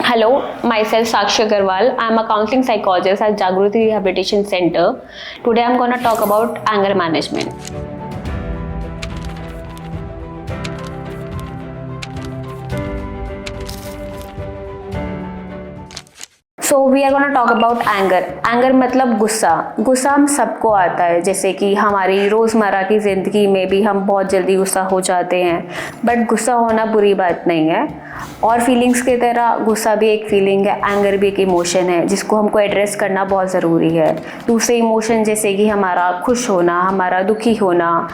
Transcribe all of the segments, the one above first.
Hello, myself Sakshi Agarwal. I am a counseling psychologist at Jagruti Rehabilitation Center. Today I am going to talk about anger management. So we are gonna talk about anger. Anger मतलब गुस्सा. गुस्सा हम सबको आता है, जैसे कि हमारी रोज़मर्रा की ज़िंदगी में भी हम बहुत जल्दी गुस्सा हो जाते हैं. बट गुस्सा होना बुरी बात नहीं है. और फीलिंग्स की तरह गुस्सा भी एक फीलिंग है, एंगर भी एक इमोशन है जिसको हमको एड्रेस करना बहुत ज़रूरी है. दूसरे इमोशन जैसे कि हमारा खुश होना, हमारा दुखी होना,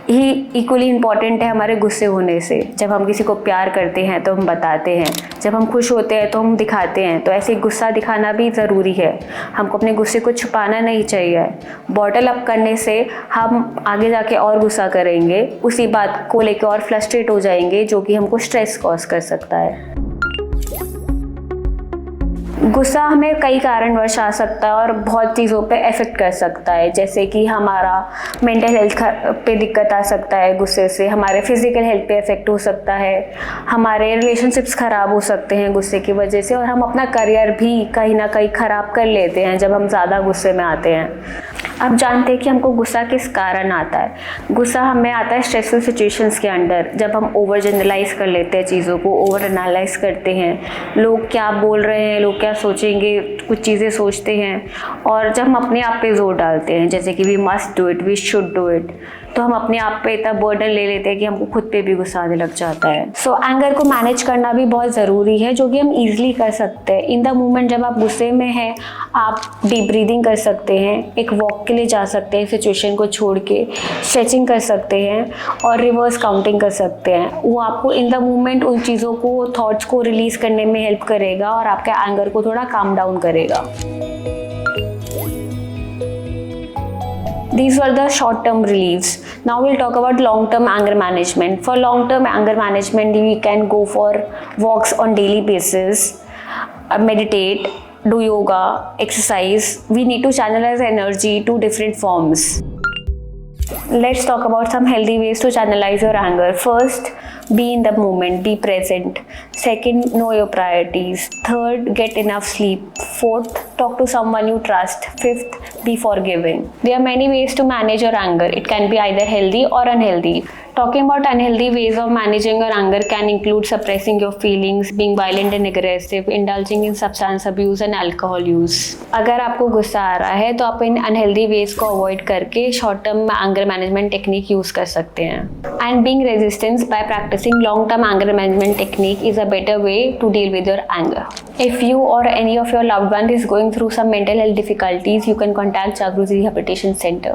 ही इक्वली इम्पॉर्टेंट है हमारे गुस्से होने से. जब हम किसी को प्यार करते हैं तो हम बताते हैं, जब हम खुश होते हैं तो हम दिखाते हैं. तो ऐसे गुस्सा दिखाना भी ज़रूरी है. हमको अपने गुस्से को छुपाना नहीं चाहिए. बॉटल अप करने से हम आगे जाके और गुस्सा करेंगे, उसी बात को लेकर और फ्रस्ट्रेट हो जाएंगे, जो कि हमको स्ट्रेस कॉज कर सकता है. गुस्सा हमें कई कारणवश आ सकता है और बहुत चीज़ों पे इफ़ेक्ट कर सकता है, जैसे कि हमारा मेंटल हेल्थ पे दिक्कत आ सकता है गुस्से से, हमारे फिजिकल हेल्थ पे इफ़ेक्ट हो सकता है, हमारे रिलेशनशिप्स ख़राब हो सकते हैं गुस्से की वजह से, और हम अपना करियर भी कहीं ना कहीं ख़राब कर लेते हैं जब हम ज़्यादा गुस्से में आते हैं. अब जानते हैं कि हमको गुस्सा किस कारण आता है. गुस्सा हमें आता है स्ट्रेसफुल सिचुएशंस के अंदर, जब हम ओवर जनरलाइज कर लेते हैं चीज़ों को, ओवर एनालाइज करते हैं. लोग क्या बोल रहे हैं, लोग क्या सोचेंगे, कुछ चीज़ें सोचते हैं, और जब हम अपने आप पे जोर डालते हैं, जैसे कि we must do it, we should do it, तो हम अपने आप पे इतना बर्डन ले लेते हैं कि हमको खुद पे भी गुस्सा आने लग जाता है. सो एंगर को मैनेज करना भी बहुत ज़रूरी है, जो कि हम ईजिली कर सकते हैं. इन द मोमेंट जब आप गुस्से में हैं, आप डीप ब्रीदिंग कर सकते हैं, एक वॉक के लिए जा सकते हैं, सिचुएशन को छोड़ के स्ट्रेचिंग कर सकते हैं, और रिवर्स काउंटिंग कर सकते हैं. वो आपको इन द मोमेंट उन चीज़ों को, थॉट्स को रिलीज़ करने में हेल्प करेगा और आपके एंगर को थोड़ा काम डाउन करेगा. These were the short-term reliefs. Now we'll talk about long-term anger management. For long-term anger management, we can go for walks on daily basis, meditate, do yoga, exercise. We need to channelize energy to different forms. Let's talk about some healthy ways to channelize your anger. First, be in the moment, be present. Second, know your priorities. Third, get enough sleep. Fourth, talk to someone you trust. Fifth, be forgiving. There are many ways to manage your anger. It can be either healthy or unhealthy. Talking about unhealthy ways of managing your anger can include suppressing your feelings, being violent and aggressive, indulging in substance abuse and alcohol use. अगर आपको गुस्सा आ रहा है तो आप इन unhealthy ways को avoid करके short term anger management technique use कर सकते हैं. And being resistance by practising long term anger management technique is a better way to deal with your anger. If you or any of your loved one is going through some mental health difficulties, you can contact Jagruti Rehabilitation Center.